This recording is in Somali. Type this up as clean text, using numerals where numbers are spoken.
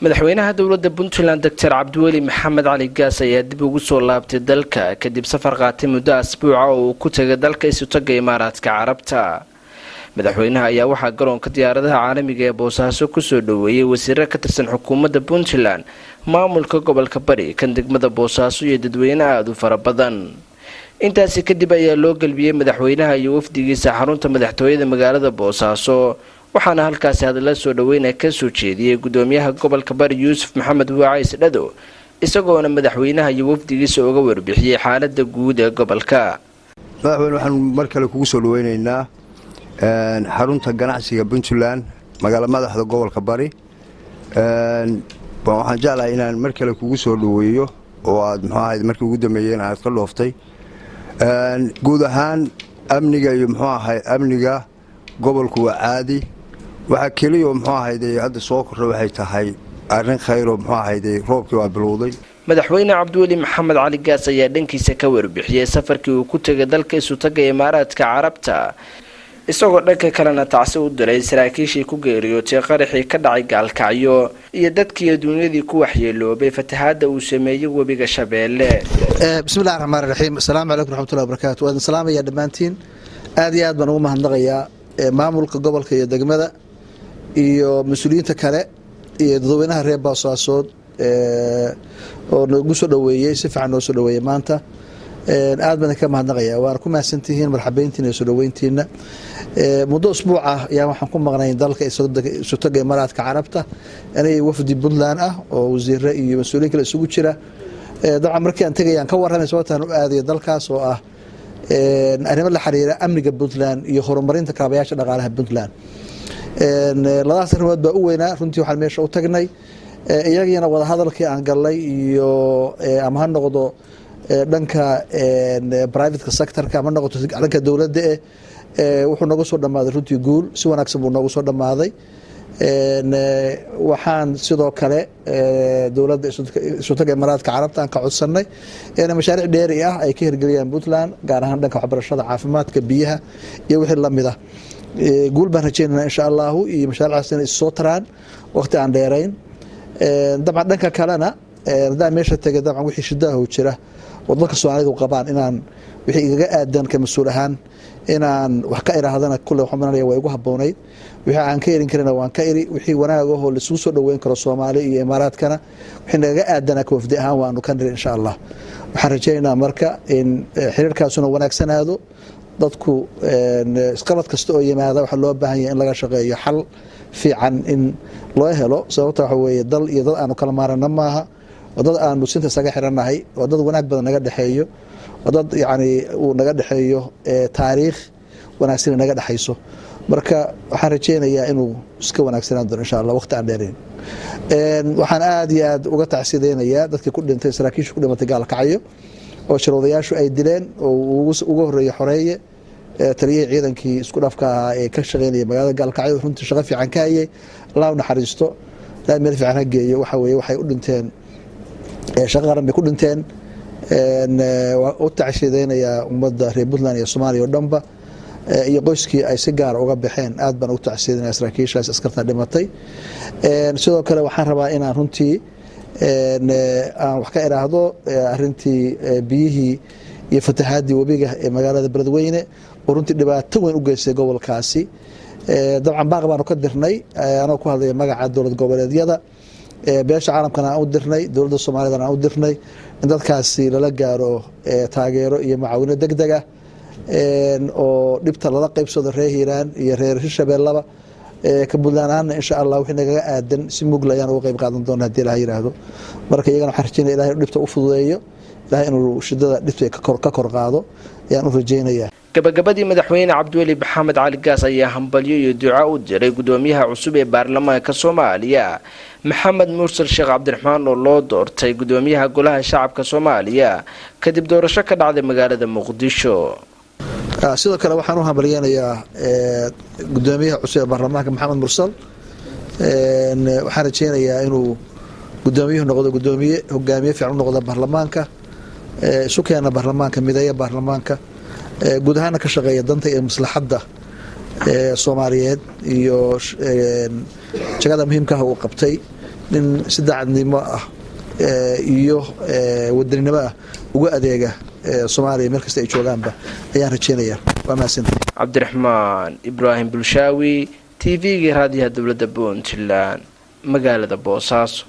madaxweynaha dowladda Puntland Dr. Cabdiweli Maxamed Cali Gaas ayaa dib ugu soo laabtay dalka kadib safar qaatay muddo asbuuca oo uu ku tagay dalka Isutaga Imaaraadka Carabta. madaxweynaha ayaa waxaa garoonka diyaaradaha caalamiga ee Boosaaso ku soo dhaweeyay wasiirro ka tirsan xukuumadda Puntland, maamulka gobolka Bari, kan degmada Boosaaso iyo dadweyne aad u fara badan. intaasi kadib ayaa loo galbiyay madaxweynaha iyo wafdigiisa xarunta madaxtooyada magaalada Boosaaso, waxaana halkaasi hadalla soo dhaweynaya ka soo jeediyay gudoomiyaha gobolka Bari Yuusuf Maxamed Wacays Dhado, isagoona madaxweynaha iyo wafdigiisa uga warbixiyay xaaladda guud ee gobolka. madaxweyne waxaan mar kale kugu soo dhaweynaynaa xarunta ganacsiga Puntland magaala madaxda gobolka Bari. waxaan jeclahay inaan mar kale kugu soo dhaweeyo oo aad markii ugu dambeeyeen aad ka dhooftay guud ahaan amniga iyo amniga gobolku waa caadi. waxa kaliya hadda soo korro waxay tahay arrin khayr oo roobkii waa bilowday. madaxweyne Cabdiweli Maxamed Cali Gaas ayaa dhankiisa ka warbixiyay safarkii uu ku tagay dalka Isutaga Imaaraadka Carabta, isagoo dhanka kalena tacsi u diray saraakiishii ku geeriyootay qaraxii ka dhacay Gaalkacyo iyo dadkii dunyadii ku waxyeeloobay fatahaadda uu sameeyay webiga Shabeelle. bismillaahir rahmaanir rahiim. assalaamu calaykum waraxmatullaahi wabarakaatuh. waan salaamayaa dhammaantiin. aad iyo aad baan ugu mahadnaqayaa maamulka gobolka iyo degmada iyo mas'uuliyiinta kale iyo dadweynaha reer Boosaaso oo nagu soo dhaweeyay si fiican noo soo dhaweeyay maanta. aad baan ka mahadnaqayaa. waan ku mahadsantihiin marxabeyntiina iyo soo dhaweyntiina. muddo usbuuc ah ayaa waxaan ku maqnay dalka Isutaga Imaaraadka Carabta inay wafdi Puntland ah oo wasiirro iyo mas'uuliyiin kale isugu jira. dabcan markii aan tagayaan ka warramay sababtaan u aadayo dalkaas oo ah arrimo la xiriira amniga Puntland iyo horumarinta kaabayaasha dhaqaalaha Puntland. labadaas arrimood baa u weynaa runtii waxaan meesha u tagnay iyagana wada hadalkii aan galnay iyo ama ha noqdo dhanka private sector-ka ama noqoto dhanka dawladda wuxuu noogu soo dhamaaday runtii guul si wanaagsan buu noogu soo dhamaaday. waxaan sidoo kale dowladda Isutaga Imaaraadka Carabta aan ka codsanay in mashaariic dheeri ah ay ka hirgeliyaan Puntland, gaar ahaan dhanka waxbarashada, caafimaadka, biyaha iyo wixii la mid ah. guul baan rajaynaynaa insha Allah iyo mashaariicdaas inay soo taraan waqti aan dheerayn. dabcan dhanka kalena haddaan meesha tagay dabcan wixii shidaah u jira oo dadka Soomaalidu qabaan inaan wixii igaga aadan ka mas'uul ahaan inaan wax ka iraahdana kullu waxaan manayaa way ugu habboonayd. wixii aan ka irin karina waan ka iri, wixii wanaag ah oo la soo dhaweyn karo Soomaali iyo Imaaraadkana wixii naga aadana ka wafdi ahaan waanu kan insha Allah. waxaan rajaynaynaa marka in xiriirkaasuna wanaagsanaado. dadku isqabad kasta oo yimaada waxa loo baahan yahay in laga shaqeeyo xal fiican in loo helo. sababta waxa weeye dal iyo dad aanu kala maarana maaha, dad aanu sinta isaga xiranahay, dad wanaag badan naga dhaxeeyo, dad uu naga dhaxeeyo taariikh wanaagsan naga dhaxayso. marka waxaan rajaynayaa inuu iska wanaagsanaan doono insha Allah waqti aan dheerayn. waxaan aad iyo aad uga tacsideynayaa dadkii ku dhintay, saraakiisha ku dhimatay Gaalkacyo oo shiroodayaashu ay dileen oo ugu horeeyay xoreeye taliyay ciidankii isku dhafka ah ee ka shaqeynaya magaalada Gaalkacyo. runtii shaqo fiican ka hayay. Allah u naxariisto, la meel fiican ha geeyo. waxa weeye waxay u dhinteen shaqo qaran bay ku dhinteen. u tacsideynaya ummadda reer Puntland iyo Soomaaliya oo dhanba iyo qoyskii ay si gaar uga baxeen. aad baan u tacsideynaya saraakiishaas askarta dhimatay. sidoo kale waxaan rabaa inaan runtii aan wax ka iraahdo arrintii biyihii iyo fatahaadii webiga ee magaalada Beledweyne oo runtii dhibaato weyn u geystay gobolkaasi. dabcan baaq baan ka dirnay anoo ku hadlaya magaca dowlad goboleedyada, beesha caalamkana aan u dirnay, dowladda Soomaaliya aan u dirnay in dadkaasi lala gaaro taageero iyo macaawino degdeg ah oo dhibta lala qaybsado reer Hiiraan iyo reer Shabeellaba. ka Puntland insha Allah wixii naga aadan si muglayaan uga qayb qaadan doona hadii la yiraahdo. marka iyagana waxaan rajaynayaa Ilaahay dhibta u fududeeyo, Ilaahay inuu shidada dhibta ka kor qaado ayaan u rajaynayaa. gabagabadii madaxweyne Cabdiweli Maxamed Cali Gaas ayaa hambalyo iyo duco u diray gudoomiyaha cusub ee baarlamaanka Soomaaliya Maxamed Mursal Sheekh Cabdiraxmaan oo loo doortay gudoomiyaha golaha shacabka Soomaaliya kadib doorasho ka dhacday magaalada Muqdisho. sidoo kale waxaan u hambalyeeyaa gudoomiyaha cusub ee baarlamaanka Maxamed Mursal. waxaan rajaynayaa inuu gudoomiyuhu noqdo hogaamiye fiican u noqdo baarlamaanka, isu keena baarlamaanka, mideeya baarlamaanka, guud ahaan ka shaqeeya danta iyo maslaxadda Soomaaliyeed iyo shaqada muhiimka ah uu qabtay nin si daacadnimo ah iyo wadaninimo ah uga adeega Soomaaliya meel kasta ay joogaanba ayaan rajeynayaa. Waa mahadsantahay. Cabdiraxmaan Ibraahim Bulshaawi, TV-ga raadiyaha dowladda Puntland, magaalada Boosaaso.